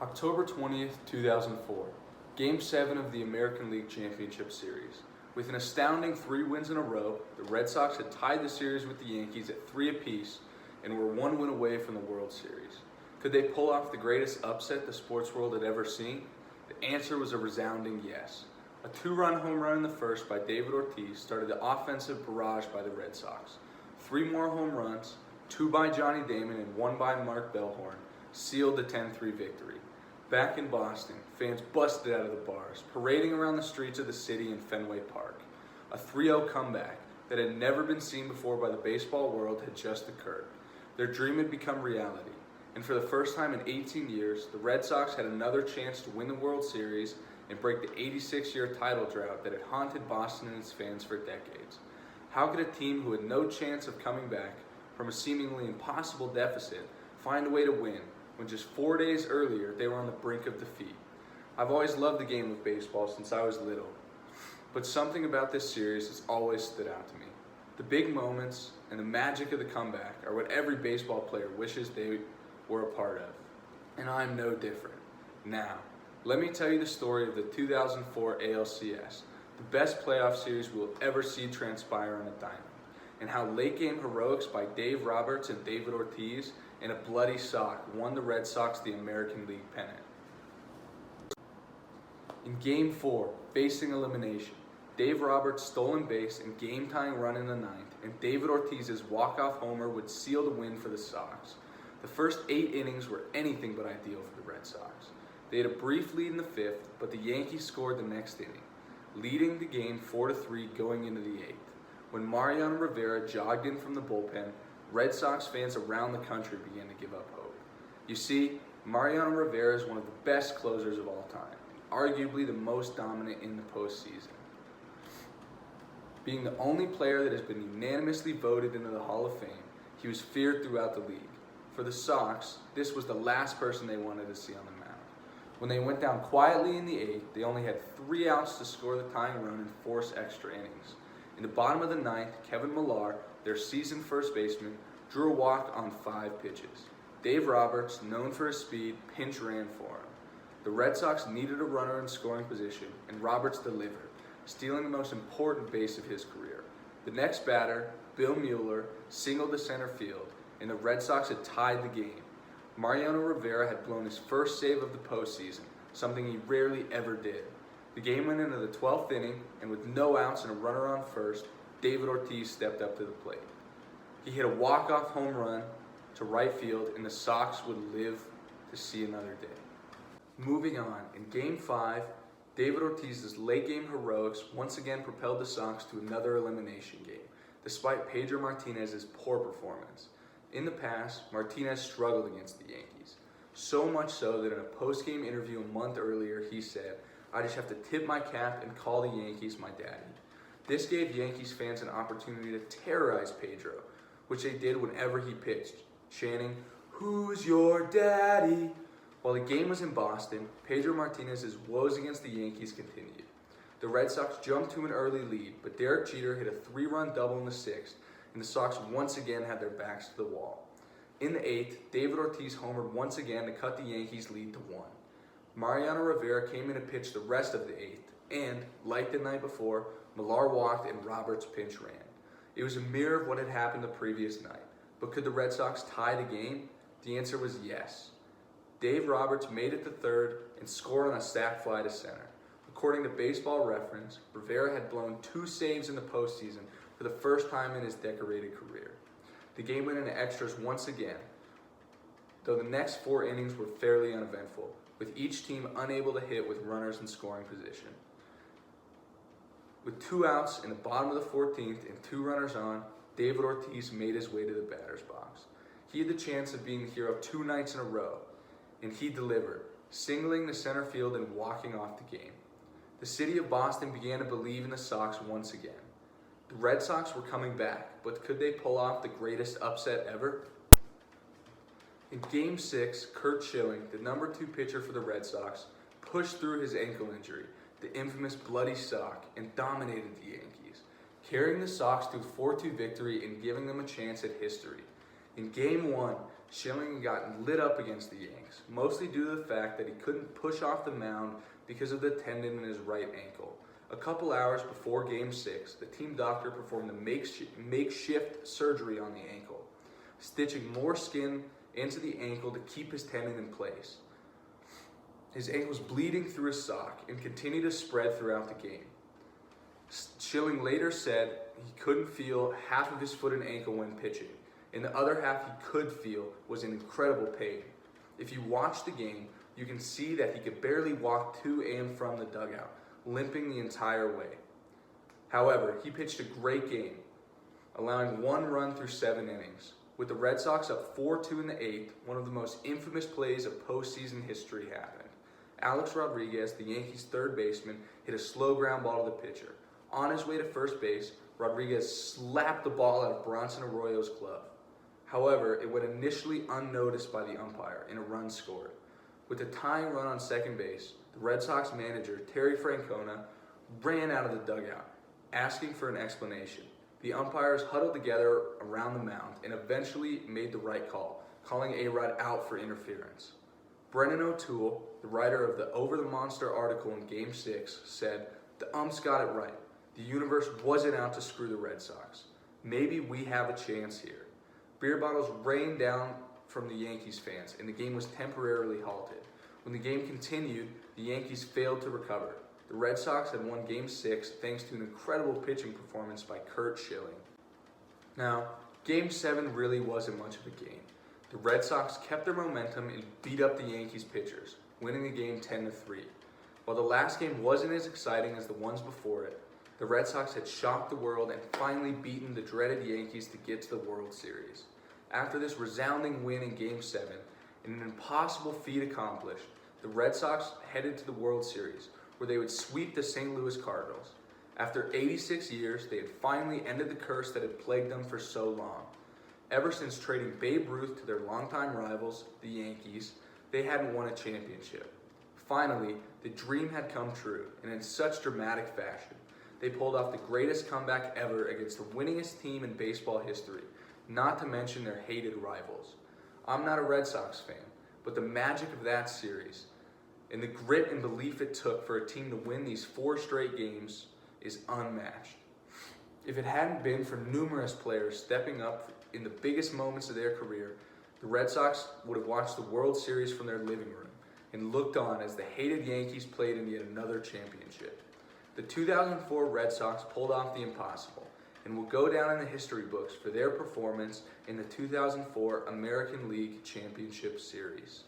October 20th, 2004, Game 7 of the American League Championship Series. With an astounding 3 wins in a row, the Red Sox had tied the series with the Yankees at 3 apiece and were 1 win away from the World Series. Could they pull off the greatest upset the sports world had ever seen? The answer was a resounding yes. A 2-run home run in the first by David Ortiz started the offensive barrage by the Red Sox. 3 more home runs, 2 by Johnny Damon and 1 by Mark Bellhorn, sealed the 10-3 victory. Back in Boston, fans busted out of the bars, parading around the streets of the city in Fenway Park. A 3-0 comeback that had never been seen before by the baseball world had just occurred. Their dream had become reality, and for the first time in 18 years, the Red Sox had another chance to win the World Series and break the 86-year title drought that had haunted Boston and its fans for decades. How could a team who had no chance of coming back from a seemingly impossible deficit find a way to win when just 4 days earlier they were on the brink of defeat? I've always loved the game of baseball since I was little, but something about this series has always stood out to me. The big moments and the magic of the comeback are what every baseball player wishes they were a part of, and I'm no different. Now, let me tell you the story of the 2004 ALCS, the best playoff series we will ever see transpire on a diamond, and how late-game heroics by Dave Roberts and David Ortiz and a bloody sock won the Red Sox the American League pennant. In Game 4, facing elimination, Dave Roberts' stolen base and game-tying run in the ninth, and David Ortiz's walk-off homer would seal the win for the Sox. The first 8 innings were anything but ideal for the Red Sox. They had a brief lead in the 5th, but the Yankees scored the next inning, leading the game 4-3 going into the 8th. When Mariano Rivera jogged in from the bullpen, Red Sox fans around the country began to give up hope. You see, Mariano Rivera is one of the best closers of all time, and arguably the most dominant in the postseason. Being the only player that has been unanimously voted into the Hall of Fame, he was feared throughout the league. For the Sox, this was the last person they wanted to see on the mound. When they went down quietly in the 8th, they only had 3 outs to score the tying run and force extra innings. In the bottom of the 9th, Kevin Millar, their seasoned first baseman, drew a walk on 5 pitches. Dave Roberts, known for his speed, pinch ran for him. The Red Sox needed a runner in scoring position, and Roberts delivered, stealing the most important base of his career. The next batter, Bill Mueller, singled to center field, and the Red Sox had tied the game. Mariano Rivera had blown his first save of the postseason, something he rarely ever did. The game went into the 12th inning, and with no outs and a runner on first, David Ortiz stepped up to the plate. He hit a walk-off home run to right field, and the Sox would live to see another day. Moving on, in Game 5, David Ortiz's late-game heroics once again propelled the Sox to another elimination game, despite Pedro Martinez's poor performance. In the past, Martinez struggled against the Yankees, so much so that in a post-game interview a month earlier he said, "I just have to tip my cap and call the Yankees my daddy." This gave Yankees fans an opportunity to terrorize Pedro, which they did whenever he pitched, chanting, "Who's your daddy?" While the game was in Boston, Pedro Martinez's woes against the Yankees continued. The Red Sox jumped to an early lead, but Derek Jeter hit a 3-run double in the 6th, and the Sox once again had their backs to the wall. In the 8th, David Ortiz homered once again to cut the Yankees' lead to 1. Mariano Rivera came in to pitch the rest of the 8th, and, like the night before, Millar walked and Roberts pinch ran. It was a mirror of what had happened the previous night, but could the Red Sox tie the game? The answer was yes. Dave Roberts made it to third and scored on a sac fly to center. According to Baseball Reference, Rivera had blown 2 saves in the postseason for the first time in his decorated career. The game went into extras once again, though the next 4 innings were fairly uneventful, with each team unable to hit with runners in scoring position. With 2 outs in the bottom of the 14th and 2 runners on, David Ortiz made his way to the batter's box. He had the chance of being the hero 2 nights in a row, and he delivered, singling to center field and walking off the game. The city of Boston began to believe in the Sox once again. The Red Sox were coming back, but could they pull off the greatest upset ever? In Game 6, Curt Schilling, the number 2 pitcher for the Red Sox, pushed through his ankle injury, the infamous bloody sock, and dominated the Yankees, carrying the Sox to a 4-2 victory and giving them a chance at history. In Game 1, Schilling had gotten lit up against the Yanks, mostly due to the fact that he couldn't push off the mound because of the tendon in his right ankle. A couple hours before Game 6, the team doctor performed a makeshift surgery on the ankle, stitching more skin into the ankle to keep his tendon in place. His ankle was bleeding through his sock and continued to spread throughout the game. Schilling later said he couldn't feel half of his foot and ankle when pitching, and the other half he could feel was in incredible pain. If you watch the game, you can see that he could barely walk to and from the dugout, limping the entire way. However, he pitched a great game, allowing 1 run through 7 innings. With the Red Sox up 4-2 in the 8th, one of the most infamous plays of postseason history happened. Alex Rodriguez, the Yankees' third baseman, hit a slow ground ball to the pitcher. On his way to first base, Rodriguez slapped the ball out of Bronson Arroyo's glove. However, it went initially unnoticed by the umpire and a run scored. With the tying run on second base, the Red Sox manager, Terry Francona, ran out of the dugout, asking for an explanation. The umpires huddled together around the mound and eventually made the right call, calling A-Rod out for interference. Brennan O'Toole, the writer of the Over the Monster article in Game 6, said, "The umps got it right. The universe wasn't out to screw the Red Sox. Maybe we have a chance here." Beer bottles rained down from the Yankees fans, and the game was temporarily halted. When the game continued, the Yankees failed to recover. The Red Sox had won Game 6 thanks to an incredible pitching performance by Curt Schilling. Now, Game 7 really wasn't much of a game. The Red Sox kept their momentum and beat up the Yankees pitchers, winning the game 10-3. While the last game wasn't as exciting as the ones before it, the Red Sox had shocked the world and finally beaten the dreaded Yankees to get to the World Series. After this resounding win in Game 7, and an impossible feat accomplished, the Red Sox headed to the World Series, where they would sweep the St. Louis Cardinals. After 86 years, they had finally ended the curse that had plagued them for so long. Ever since trading Babe Ruth to their longtime rivals, the Yankees, they hadn't won a championship. Finally, the dream had come true, and in such dramatic fashion. They pulled off the greatest comeback ever against the winningest team in baseball history, not to mention their hated rivals. I'm not a Red Sox fan, but the magic of that series and the grit and belief it took for a team to win these 4 straight games is unmatched. If it hadn't been for numerous players stepping up in the biggest moments of their career, the Red Sox would have watched the World Series from their living room and looked on as the hated Yankees played in yet another championship. The 2004 Red Sox pulled off the impossible and will go down in the history books for their performance in the 2004 American League Championship Series.